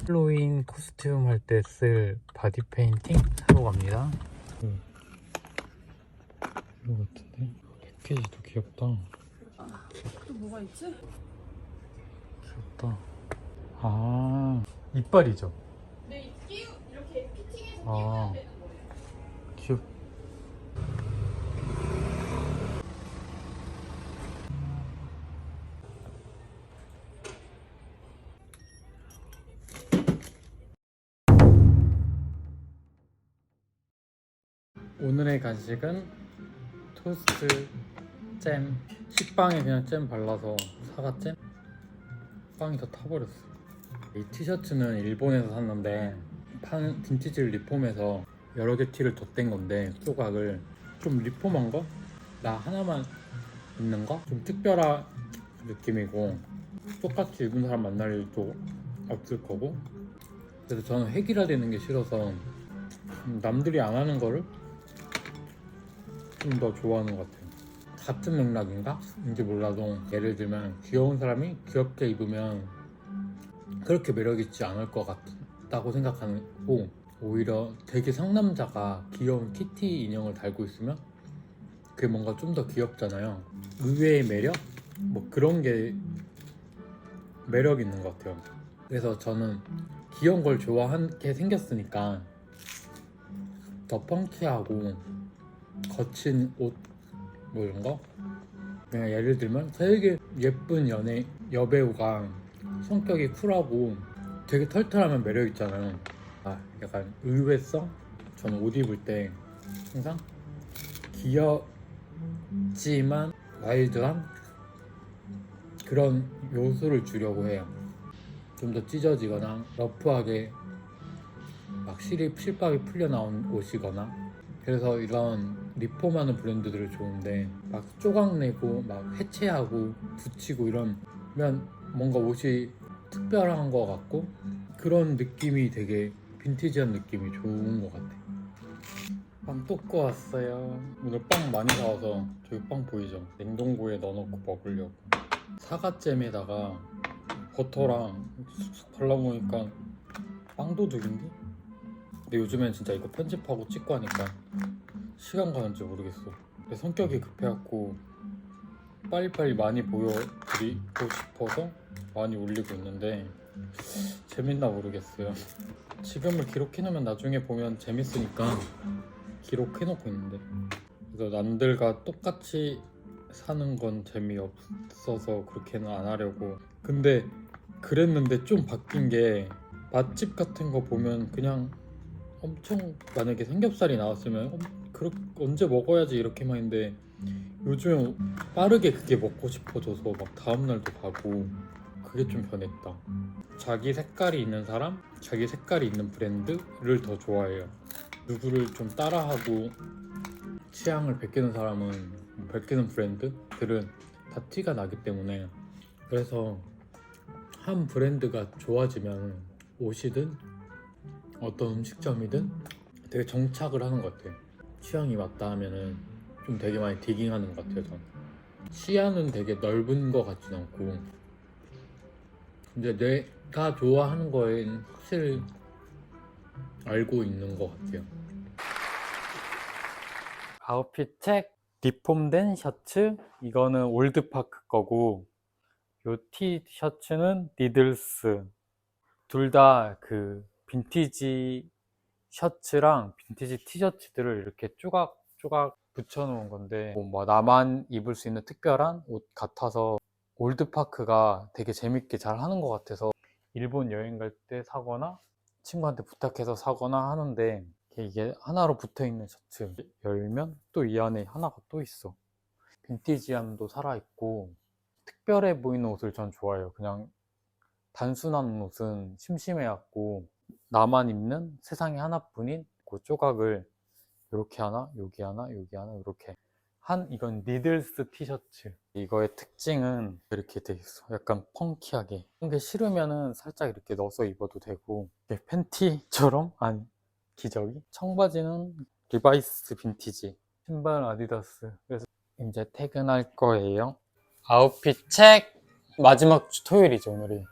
할로윈 코스튬 할 때 쓸 바디 페인팅 사러 갑니다. 이거 같은데? 패키지도 귀엽다. 또 뭐가 있지? 귀엽다. 아, 이빨이죠? 네, 이렇게 피팅해서 아, 끼우면 되는 거예요. 귀엽. 오늘의 간식은 토스트 잼. 식빵에 그냥 잼 발라서 사과잼? 빵이 다 타버렸어. 이 티셔츠는 일본에서 샀는데 빈티지 리폼에서 여러 개 티를 덧댄 건데, 조각을 좀 리폼한 거? 나 하나만 입는 거? 좀 특별한 느낌이고, 똑같이 입은 사람 만날 일도 없을 거고, 그래서 저는 획일화되는 게 싫어서 남들이 안 하는 거를 좀 더 좋아하는 것 같아요. 같은 맥락인가? 인지 몰라도 예를 들면 귀여운 사람이 귀엽게 입으면 그렇게 매력있지 않을 것 같다고 생각하고, 오히려 되게 상남자가 귀여운 키티 인형을 달고 있으면 그게 뭔가 좀 더 귀엽잖아요. 의외의 매력? 뭐 그런 게 매력 있는 것 같아요. 그래서 저는 귀여운 걸 좋아하게 생겼으니까 더 펑키하고 거친 옷 뭐 이런 거? 그냥 예를 들면 되게 예쁜 여배우가 성격이 쿨하고 되게 털털하면 매력 있잖아요. 약간 의외성? 저는 옷 입을 때 항상 귀엽지만 와일드한 그런 요소를 주려고 해요. 좀 더 찢어지거나 러프하게 막 실밥이 풀려 나온 옷이거나. 그래서 이런 리폼하는 브랜드들을 좋은데, 막 조각내고 막 해체하고 붙이고 이러면 뭔가 옷이 특별한 것 같고, 그런 느낌이 되게 빈티지한 느낌이 좋은 것 같아. 빵 또 구웠어요. 오늘 빵 많이 사와서 저기 빵 보이죠? 냉동고에 넣어놓고 먹으려고. 사과잼에다가 버터랑 쑥쑥 발라먹으니까 빵도둑인데? 근데 요즘엔 진짜 이거 편집하고 찍고 하니까 시간 가는지 모르겠어. 내 성격이 급해갖고 빨리빨리 많이 보여드리고 싶어서 많이 올리고 있는데 재밌나 모르겠어요. 지금을 기록해놓으면 나중에 보면 재밌으니까 기록해놓고 있는데, 그래서 남들과 똑같이 사는 건 재미없어서 그렇게는 안 하려고. 근데 그랬는데 좀 바뀐 게, 맛집 같은 거 보면 그냥 엄청, 만약에 삼겹살이 나왔으면 언제 먹어야지 이렇게만 했는데, 요즘 빠르게 그게 먹고 싶어져서 막 다음날도 가고. 그게 좀 변했다. 자기 색깔이 있는 사람, 자기 색깔이 있는 브랜드를 더 좋아해요. 누구를 좀 따라하고 취향을 베끼는 사람은, 베끼는 브랜드들은 다 티가 나기 때문에. 그래서 한 브랜드가 좋아지면 옷이든 어떤 음식점이든 되게 정착을 하는 것 같아요. 취향이 맞다 하면은 좀 되게 많이 디깅하는 것 같아요. 저는 시야는 되게 넓은 것 같진 않고, 근데 내가 좋아하는 거엔 확실히 알고 있는 것 같아요. 아웃핏 책, 리폼된 셔츠, 이거는 올드파크 거고, 요 티셔츠는 니들스. 둘 다 그 빈티지 셔츠랑 빈티지 티셔츠들을 이렇게 조각 붙여놓은 건데, 뭐 나만 입을 수 있는 특별한 옷 같아서 올드파크가 되게 재밌게 잘 하는 것 같아서 일본 여행 갈 때 사거나 친구한테 부탁해서 사거나 하는데, 이게 하나로 붙어있는 셔츠 열면 또 이 안에 하나가 또 있어. 빈티지함도 살아있고 특별해 보이는 옷을 전 좋아해요. 그냥 단순한 옷은 심심해갖고, 나만 입는 세상에 하나뿐인 그 조각을 이렇게 하나, 여기 하나, 여기 하나, 이렇게 이건 니들스 티셔츠. 이거의 특징은 이렇게 돼 있어. 약간 펑키하게. 이게 싫으면은 살짝 이렇게 넣어서 입어도 되고, 이게 팬티처럼? 아니, 기저귀? 청바지는 리바이스 빈티지, 신발은 아디다스. 그래서 이제 퇴근할 거예요. 아웃핏 체크! 마지막 주 토요일이죠, 오늘이.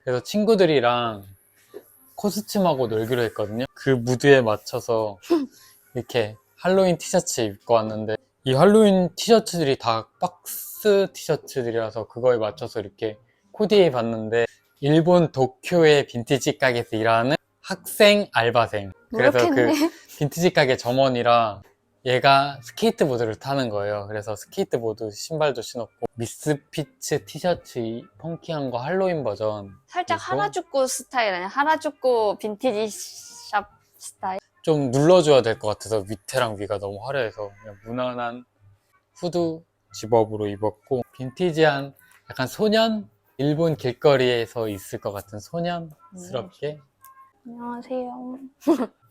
그래서 친구들이랑 코스튬하고 놀기로 했거든요. 그 무드에 맞춰서 이렇게 할로윈 티셔츠 입고 왔는데 이 할로윈 티셔츠들이 다 박스 티셔츠들이라서 그거에 맞춰서 이렇게 코디해 봤는데 일본 도쿄의 빈티지 가게에서 일하는 학생 알바생. 그래서 노력했네. 그 빈티지 가게 점원이랑 얘가 스케이트보드를 타는 거예요. 그래서 스케이트보드 신발도 신었고 미스피츠 티셔츠 이 펑키한 거 할로윈 버전. 살짝 그리고 하라주쿠 스타일 아니야? 하라주쿠 빈티지 샵 스타일. 좀 눌러줘야 될 것 같아서 밑에랑 위가 너무 화려해서 그냥 무난한 후드 집업으로 입었고 빈티지한 약간 소년? 일본 길거리에서 있을 것 같은 소년스럽게. 안녕하세요.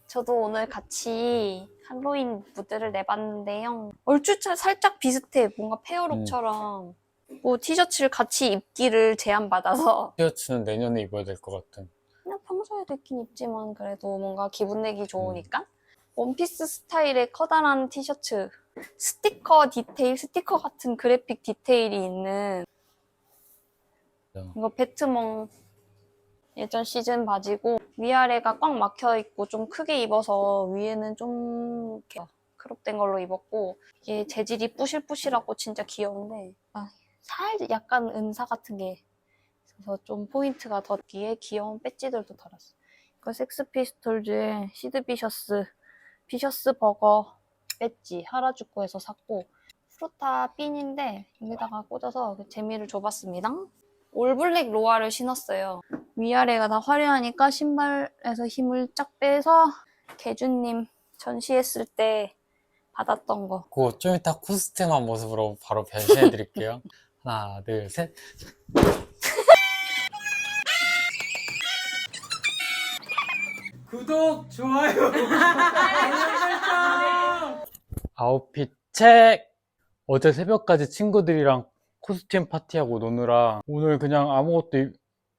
저도 오늘 같이 할로윈 무드를 내봤는데요. 얼추 살짝 비슷해. 뭔가 페어룩처럼. 뭐 티셔츠를 같이 입기를 제안받아서 티셔츠는 내년에 입어야 될 것 같은. 그냥 평소에도 입긴 입지만 그래도 뭔가 기분 내기 좋으니까 원피스 스타일의 커다란 티셔츠, 스티커 디테일, 스티커 같은 그래픽 디테일이 있는 이거 배트멍 예전 시즌 바지고 위아래가 꽉 막혀 있고 좀 크게 입어서 위에는 좀 이렇게 크롭된 걸로 입었고 이게 재질이 뿌실뿌실하고 진짜 귀여운데 약간 은사 같은 게 있어서 좀 포인트가 더 뒤에 귀여운 배지들도 달았어. 이거 섹스피스톨즈의 비셔스 버거 배지 하라주쿠에서 샀고 프로타 핀인데 여기다가 꽂아서 재미를 줘봤습니다. 올블랙 로아를 신었어요. 위아래가 다 화려하니까 신발에서 힘을 쫙 빼서 개주님 전시했을 때 받았던 거. 그거 좀 이따 코스튬한 모습으로 바로 변신해 드릴게요. 하나, 둘, 셋. 구독, 좋아요, 알림 설정. 아웃핏 체크! 어제 새벽까지 친구들이랑 코스튬 파티하고 노느라 오늘 그냥 아무것도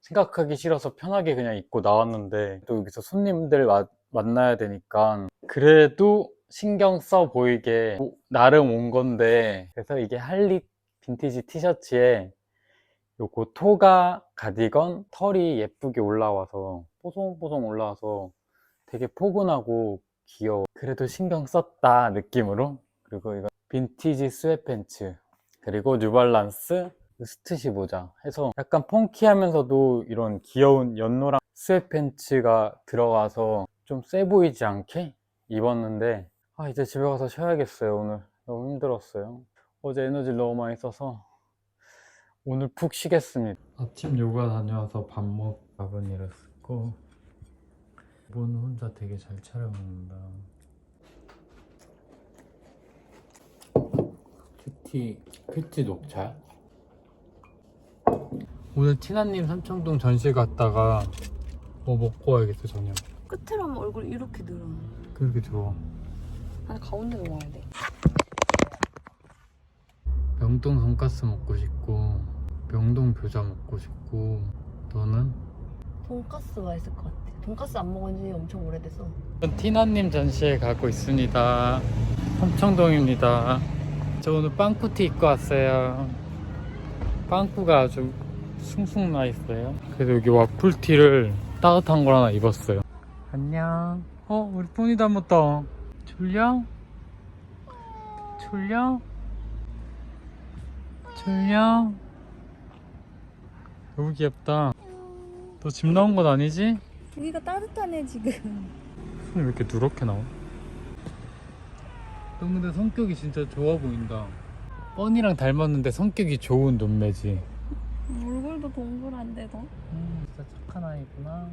생각하기 싫어서 편하게 그냥 입고 나왔는데 또 여기서 손님들 만나야 되니까 그래도 신경 써 보이게 나름 온 건데 그래서 이게 할리 빈티지 티셔츠에 요거 토가 가디건 털이 예쁘게 올라와서 뽀송뽀송 올라와서 되게 포근하고 귀여워. 그래도 신경 썼다 느낌으로. 그리고 이거 빈티지 스웨트팬츠 그리고 뉴발란스 스트시 모자 해서 약간 펑키하면서도 이런 귀여운 연노랑 스웨트팬츠가 들어가서 좀 세 보이지 않게 입었는데 이제 집에 가서 쉬어야겠어요. 오늘 너무 힘들었어요. 어제 에너지를 너무 많이 써서 오늘 푹 쉬겠습니다. 아침 요가 다녀와서 밥은 이랬고 이분 혼자 되게 잘 차려 먹는다. 큐티 녹차. 오늘 티나님 삼청동 전시 갔다가 뭐 먹고 와야겠어 저녁. 끝으로 하면 얼굴 이렇게 늘어. 그렇게 좋아. 아니 가운데로 와야 돼. 명동 돈가스 먹고 싶고 명동 교자 먹고 싶고 너는? 돈가스 맛있을 것 같아. 돈가스 안 먹은 지 엄청 오래돼서. 티나님 전시에 가고 있습니다. 삼청동입니다. 저 오늘 빵꾸티 입고 왔어요. 빵꾸가 아주 숭숭 나 있어요. 그래서 여기 와플티를 따뜻한 걸 하나 입었어요. 안녕. 우리 폰이 닮았다. 졸려? 졸려? 졸려? 너무 귀엽다. 너 집 나온 건 아니지? 여기가 따뜻하네 지금. 손이 왜 이렇게 누렇게 나와? 너 근데 성격이 진짜 좋아 보인다. 뻔이랑 닮았는데 성격이 좋은 눈매지. 얼굴도 동그란데 너? 진짜 착한 아이구나.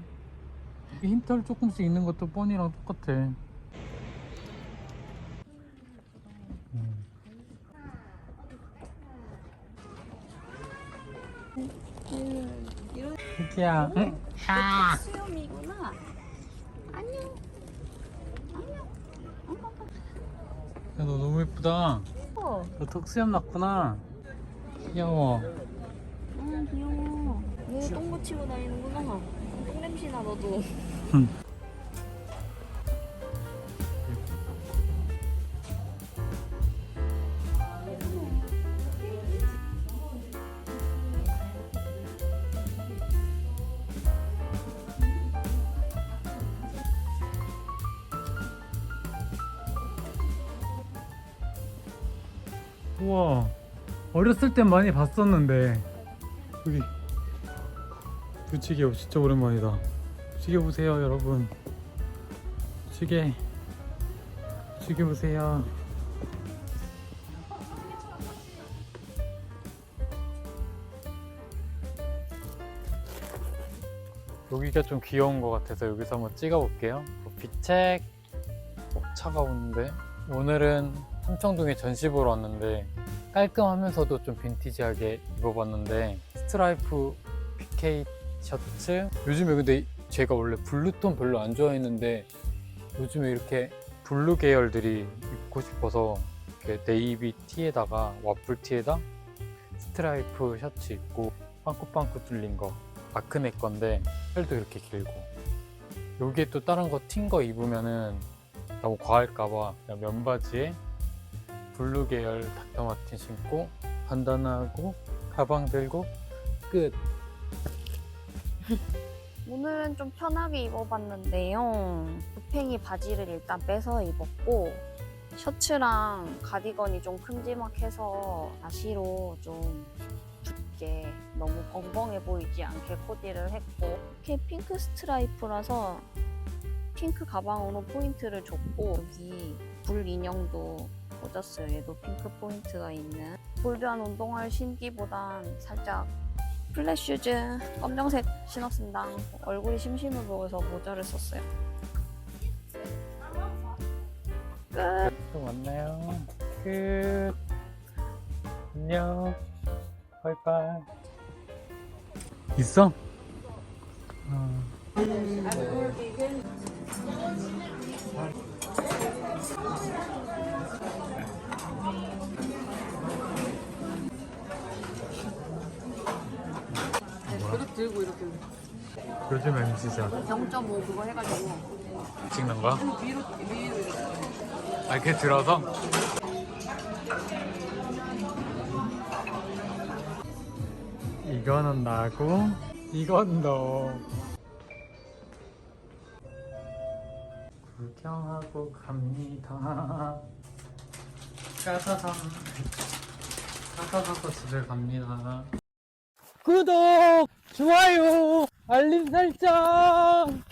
흰털 조금씩 있는 것도 뻔이랑 똑같아. 희기야. 응? 수염이구나. 안녕. 야, 너 너무 예쁘다. 너 턱수염 났구나. 귀여워. 귀여워. 왜 똥 붙이고 다니는구나. 똥 냄새나 너도. 우와, 어렸을 땐 많이 봤었는데 여기 부치개 진짜 오랜만이다. 부치개 보세요 여러분. 부치개 보세요. 여기가 좀 귀여운 것 같아서 여기서 한번 찍어볼게요. 비책. 차가 오는데 오늘은 삼청동에 전시 보러 왔는데 깔끔하면서도 좀 빈티지하게 입어봤는데 스트라이프 PK 셔츠. 요즘에 근데 제가 원래 블루톤 별로 안 좋아했는데 요즘에 이렇게 블루 계열들이 입고 싶어서 이렇게 네이비 티에다가 와플 티에다 스트라이프 셔츠 입고 빵꾸빵꾸 뚫린 거 아크네 건데 팔도 이렇게 길고 여기에 또 다른 거 튄 거 입으면은 너무 과할까봐 그냥 면바지에 블루 계열 닥터마틴 신고 반다나하고 가방 들고 끝. 오늘은 좀 편하게 입어봤는데요. 굽팽이 바지를 일단 빼서 입었고 셔츠랑 가디건이 좀 큼지막해서 나시로 좀 두께 너무 벙벙해 보이지 않게 코디를 했고 이렇게 핑크 스트라이프라서 핑크 가방으로 포인트를 줬고 여기 불 인형도 꽂았어요. 얘도 핑크 포인트가 있는 볼드한 운동화를 신기보단 살짝 플랫 슈즈 검정색 신었습니다. 얼굴이 심심해 보여서 모자를 썼어요. 끝. 또 만나요. 끝. 안녕. 바이바이. 있어? 그릇 들고 이렇게 요즘 MC자 0.5 그거 해가지고 찍는 거야? 위로 이렇게. 아, 이렇게 들어서? 이거는 나고 이건 너. 구경하고 갑니다. 까사산 까사사서 집에 갑니다. 구독, 좋아요, 알림 설정.